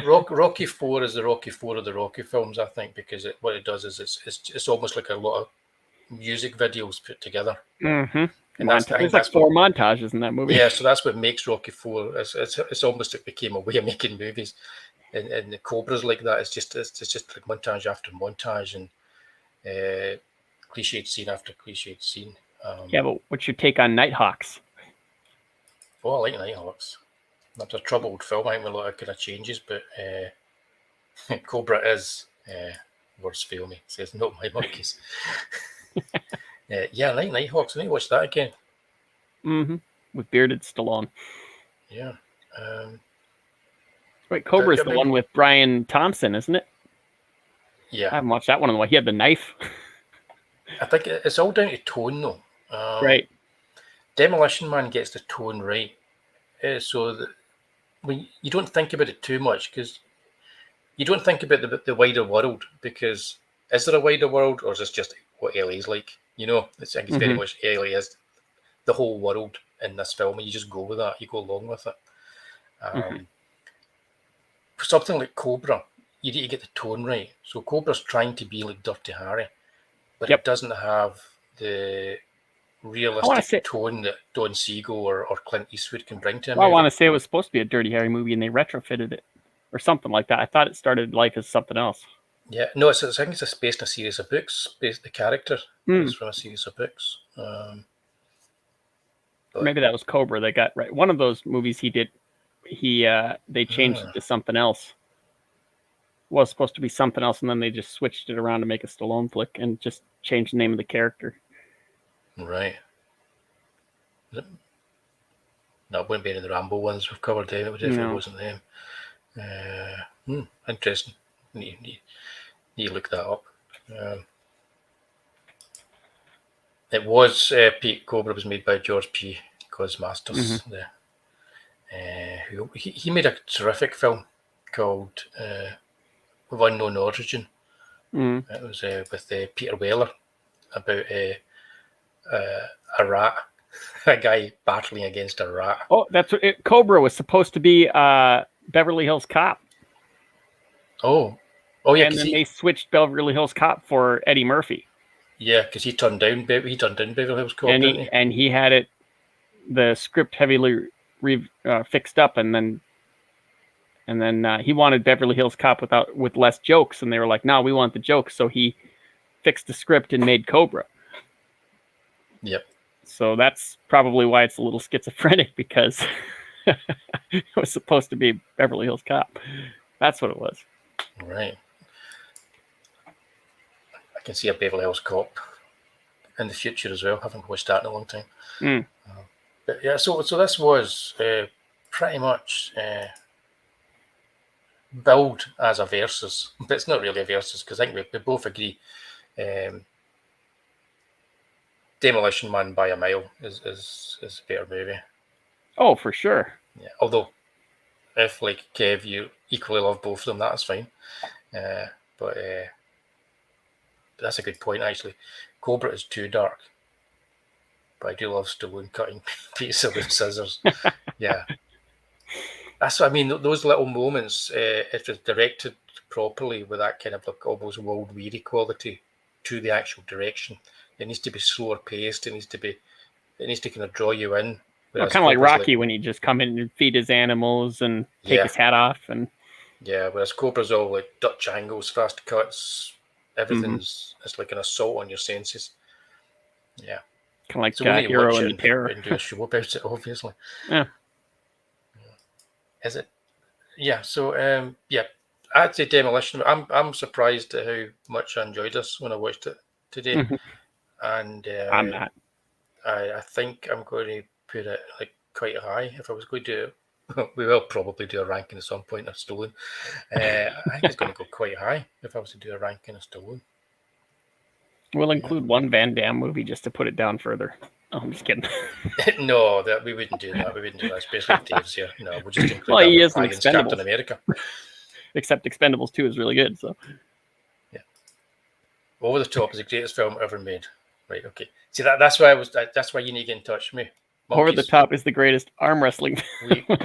A: Rocky 4 is the Rocky 4 of the Rocky films, I think, because what it does is it's almost like a lot of music videos put together.
B: Mm-hmm.
A: And
B: there's like 4 montages in that movie.
A: Yeah, so that's what makes Rocky 4. It's almost like it became a way of making movies. And the Cobra's like that. It's just like montage after montage and cliched scene after cliched scene.
B: Yeah, but what's your take on Nighthawks?
A: Oh, I like Nighthawks. That's a troubled film. I think with a lot of kind of changes, but Cobra is words fail me. It says not my monkeys. Yeah, I like Nighthawks. I need to watch that again.
B: Mm-hmm. With bearded Stallone.
A: Yeah.
B: Wait, Cobra's the one with Brian Thompson, isn't it?
A: Yeah.
B: I haven't watched that one in a while. He had the knife.
A: I think it's all down to tone, though.
B: Right.
A: Demolition Man gets the tone right. So that when you don't think about it too much, because you don't think about the wider world, because is there a wider world, or is this just what LA's like? You know, it's very much LA is the whole world in this film, and you just go with that. You go along with it. For something like Cobra, you need to get the tone right. So Cobra's trying to be like Dirty Harry, but it doesn't have the realistic tone that Don Siegel or Clint Eastwood can bring to him.
B: I want to say it was supposed to be a Dirty Harry movie, and they retrofitted it, or something like that. I thought it started life as something else.
A: Yeah, no, I think it's based on a series of books. The character is from a series of books.
B: Maybe that was Cobra they got right. One of those movies he did, they changed it to something else. It was supposed to be something else, and then they just switched it around to make a Stallone flick and just changed the name of the character.
A: Right. No, it wouldn't be any of the Rambo ones we've covered. It definitely wasn't them. Interesting. Need to look that up. It was Pete Cobra was made by George P. Cosmasters. He made a terrific film called Of Unknown Origin. It was with Peter Weller about a rat, a guy battling against a rat.
B: Oh, that's what Cobra was supposed to be. Beverly Hills Cop.
A: Oh yeah,
B: and then they switched Beverly Hills Cop for Eddie Murphy.
A: Yeah, because he turned down Beverly Hills Cop,
B: and he had the script heavily fixed up, and then he wanted Beverly Hills Cop with less jokes, and they were like, "No, we want the jokes." So he fixed the script and made Cobra.
A: Yep.
B: So that's probably why it's a little schizophrenic, because it was supposed to be Beverly Hills Cop. That's what it was.
A: Right. I can see a Beverly Hills Cop in the future as well. I haven't watched that in a long time. But yeah, so this was pretty much billed as a versus, but it's not really a versus, because I think we both agree Demolition Man by a mile is a better movie.
B: Oh, for sure.
A: Yeah, although if like Kev, you equally love both of them, that's fine. But that's a good point, actually. Cobra is too dark, but I do love Stallone cutting pizza with scissors. Yeah, that's what I mean. Those little moments, if it's directed properly with that kind of like almost world weary quality to the actual direction, it needs to be slower paced. It needs to kind of draw you in.
B: Well, kind of like Rocky, when he just come in and feed his animals and take his hat off, and
A: Yeah, whereas Cobra's all like Dutch angles, fast cuts, everything's it's like an assault on your senses. Yeah.
B: Kind of like
A: So we need to
B: Hero
A: watch
B: and
A: it
B: the Terror.
A: and do a show about it, obviously.
B: Yeah.
A: Is it? Yeah. So yeah, I'd say Demolition. I'm surprised at how much I enjoyed this when I watched it today, and
B: I'm not.
A: I think I'm going to put it like quite high. If I was going to, we will probably do a ranking at some point of Stallone. I think it's going to go quite high if I was to do a ranking of Stallone.
B: We'll include one Van Damme movie just to put it down further. Oh, I'm just kidding.
A: No, that we wouldn't do that. We wouldn't do that, especially if Dave's here. No, we'll just include
B: Well,
A: that
B: he
A: with
B: is in
A: Ryan's Captain
B: Expendables.
A: America.
B: Except Expendables 2 is really good. So
A: Yeah, Over the Top is the greatest film ever made. Right? Okay. See that's why that's why you need to get in touch with me. Monkeys.
B: Over the Top is the greatest arm wrestling.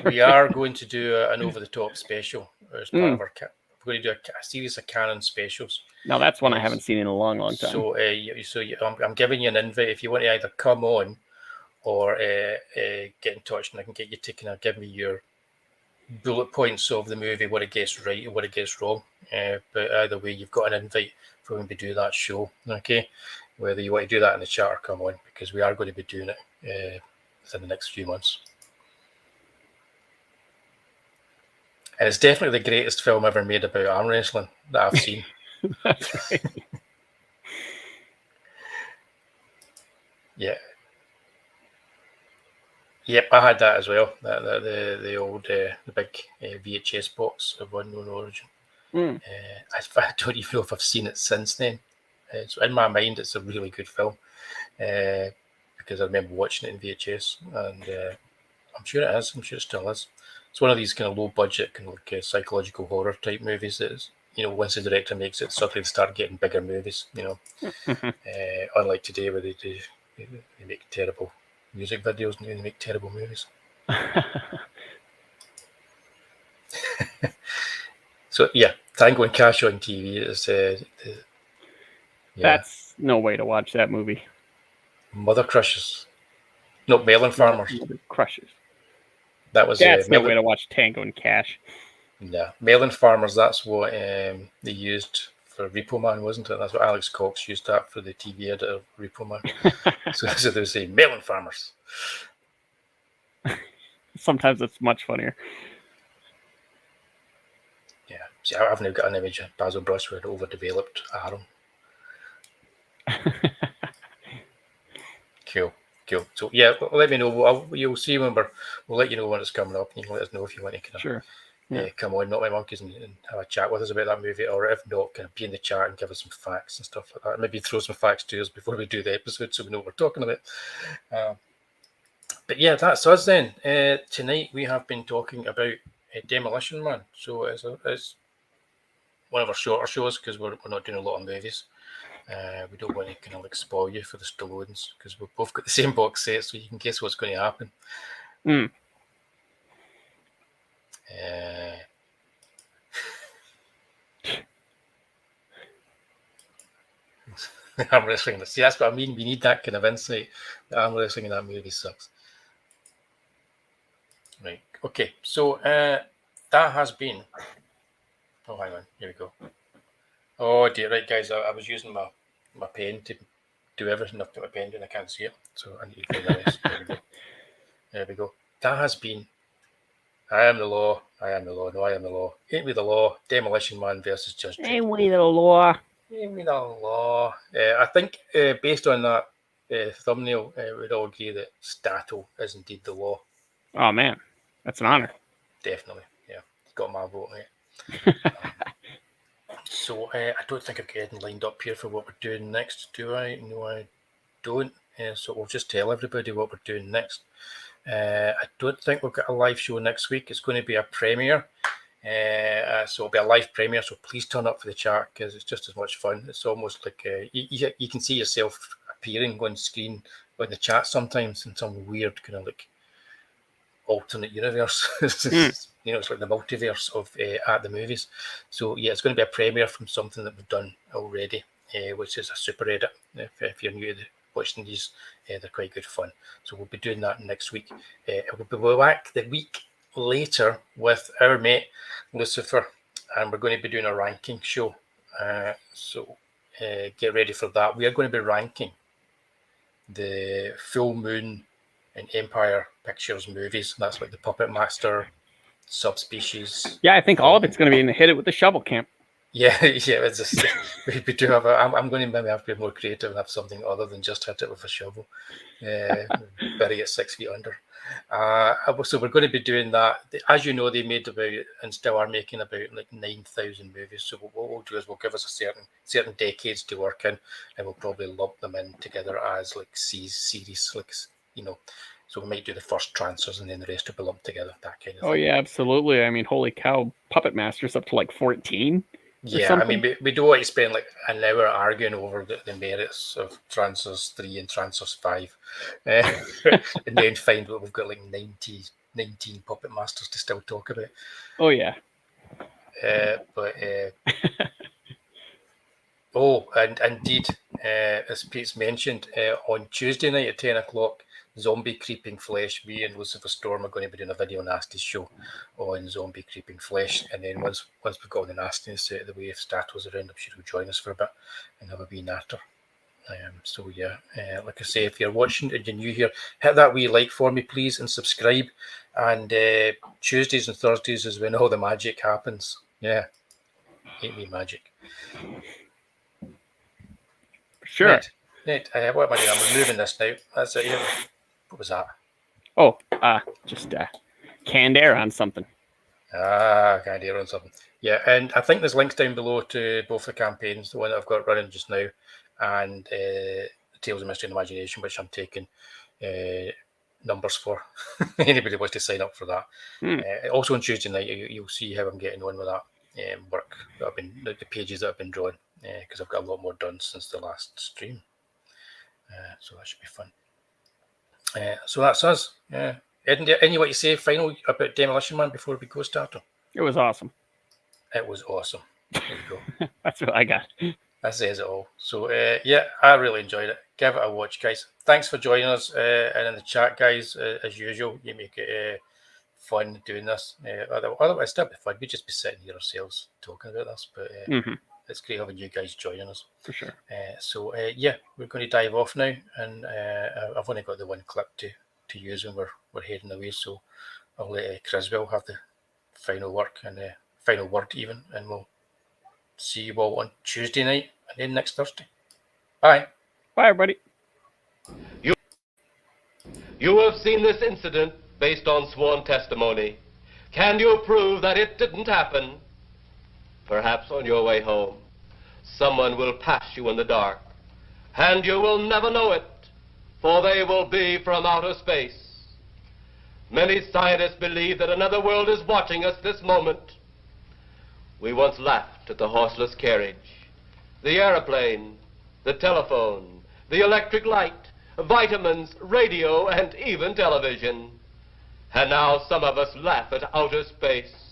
A: We are going to do an Over the Top special as part of our. We're going to do a series of canon specials.
B: Now that's one I haven't seen in a long time.
A: So, I'm giving you an invite if you want to either come on or get in touch, and I can get you taken. I'll give me your bullet points of the movie, what it gets right and what it gets wrong. But either way, you've got an invite for when we do that show. Okay, whether you want to do that in the chat or come on, because we are going to be doing it within the next few months. And it's definitely the greatest film ever made about arm wrestling that I've seen.
B: That's right.
A: Yeah. Yep, I had that as well. The old the big VHS box of Unknown Origin. I don't even know if I've seen it since then. So in my mind, it's a really good film because I remember watching it in VHS, and I'm sure it is. I'm sure it still is. It's one of these kind of low budget, kind of like psychological horror type movies that is, once the director makes it, suddenly they start getting bigger movies. Unlike today where they make terrible music videos and they make terrible movies. So yeah, Tango and Cash on TV is
B: That's no way to watch that movie.
A: Mother Crushers. No, Melon Farmers.
B: Mother Crushers.
A: That was
B: that's no way to watch Tango and Cash.
A: Yeah, Melon Farmers. That's what they used for Repo Man, wasn't it? That's what Alex Cox used that for the TV edit of Repo Man. so they would say Melon Farmers.
B: Sometimes it's much funnier.
A: Yeah. See, I've now got an image of Basil Brush with an overdeveloped arm. Cool. So yeah, let me know. You'll see when we'll let you know when it's coming up. You can let us know if you want to kind of come on, Not My Monkeys, and have a chat with us about that movie, or if not, kind of be in the chat and give us some facts and stuff like that. Maybe throw some facts to us before we do the episode, so we know what we're talking about. But yeah, that's us then. Tonight we have been talking about Demolition Man. So it's one of our shorter shows because we're not doing a lot of movies. We don't want to kind of like spoil you for the Stallones because we've both got the same box set, so you can guess what's going to happen. Arm wrestling. See, that's what I mean. We need that kind of insight. The arm wrestling in that movie sucks. Right. Okay. So that has been. Oh, hang on. Here we go. Oh dear. Right, guys. I was using my pen to do everything. I've put my pen down. I can't see it, so I need to do this. There we go. That has been. I am the law. I am the law. No, I am the law. Ain't we the law? Demolition Man versus Judge Dredd.
B: Ain't we the law?
A: Ain't we the law? I think based on that thumbnail, we'd all agree that Statto is indeed the law.
B: Oh man, that's an honor.
A: Definitely, yeah. Got my vote on it. So I don't think I've got anything lined up here for what we're doing next, do I? No, I don't. So we'll just tell everybody what we're doing next. I don't think we've got a live show next week. It's going to be a premiere. So it'll be a live premiere. So please turn up for the chat because it's just as much fun. It's almost like you can see yourself appearing on screen on the chat sometimes in some weird kind of like alternate universe. It's like the multiverse of at the movies. So yeah, it's going to be a premiere from something that we've done already, which is a super edit. If you're new to watching these, they're quite good fun. So we'll be doing that next week. We'll be back the week later with our mate Lucifer and we're going to be doing a ranking show. So get ready for that. We are going to be ranking the Full Moon and Empire Pictures movies. That's like the Puppet Master, Subspecies.
B: Yeah, I think all of it's going to be in the Hit It with the Shovel camp.
A: Yeah. It's just, we do have I'm going to maybe have to be more creative and have something other than just hit it with a shovel. Bury it 6 feet under. So we're going to be doing that. As you know, they made about, and still are making about like 9,000 movies. So what we'll do is we'll give us a certain decades to work in, and we'll probably lump them in together as like series, like, you know. So we might do the first transfers and then the rest will be lumped together, that kind of thing.
B: Oh yeah, absolutely. I mean, holy cow, Puppet Master's up to like 14.
A: Yeah, I mean, we don't want to spend like an hour arguing over the merits of Transfers 3 and Transfers 5, and then find that we've got like 19 Puppet Masters to still talk about.
B: Oh yeah.
A: And indeed, as Pete's mentioned, on Tuesday night at 10 o'clock, Zombie Creeping Flesh, me and Lucifer Storm are going to be doing a Video Nasty show on Zombie Creeping Flesh. And then once we've got all the nastiness out of the way, if Statto's around, I'm sure he'll join us for a bit and have a wee natter. So yeah, like I say, if you're watching and you're new here, hit that wee like for me, please, and subscribe. And Tuesdays and Thursdays is when all the magic happens. Yeah, ain't me magic.
B: Sure.
A: Ned, what am I doing? I'm removing this now. That's it. What was that?
B: Oh, just canned air on something.
A: Canned air on something. Yeah, and I think there's links down below to both the campaigns, the one that I've got running just now, and Tales of Mystery and Imagination, which I'm taking numbers for. Anybody wants to sign up for that. Also on Tuesday night, you'll see how I'm getting on with that work that I've been, the pages that I've been drawing, because I've got a lot more done since the last stream. So that should be fun. So that's us. Ed, any what you say final about Demolition Man before we go, Statto?
B: It was awesome.
A: It was awesome. There you go.
B: That's what I got.
A: That says it all. So yeah, I really enjoyed it. Give it a watch, guys. Thanks for joining us, and in the chat, guys. As usual, you make it fun doing this. Otherwise, it'd be fun. We'd just be sitting here ourselves talking about this, but it's great having you guys joining us.
B: For sure.
A: So yeah, we're going to dive off now, and I've only got the one clip to use when we're heading away. So I'll let Criswell have the final work and final word even, and we'll see you all on Tuesday night and then next Thursday. Bye.
B: Bye, everybody.
C: You have seen this incident based on sworn testimony. Can you prove that it didn't happen? Perhaps on your way home, someone will pass you in the dark, and you will never know it, for they will be from outer space. Many scientists believe that another world is watching us this moment. We once laughed at the horseless carriage, the airplane, the telephone, the electric light, vitamins, radio, and even television. And now some of us laugh at outer space.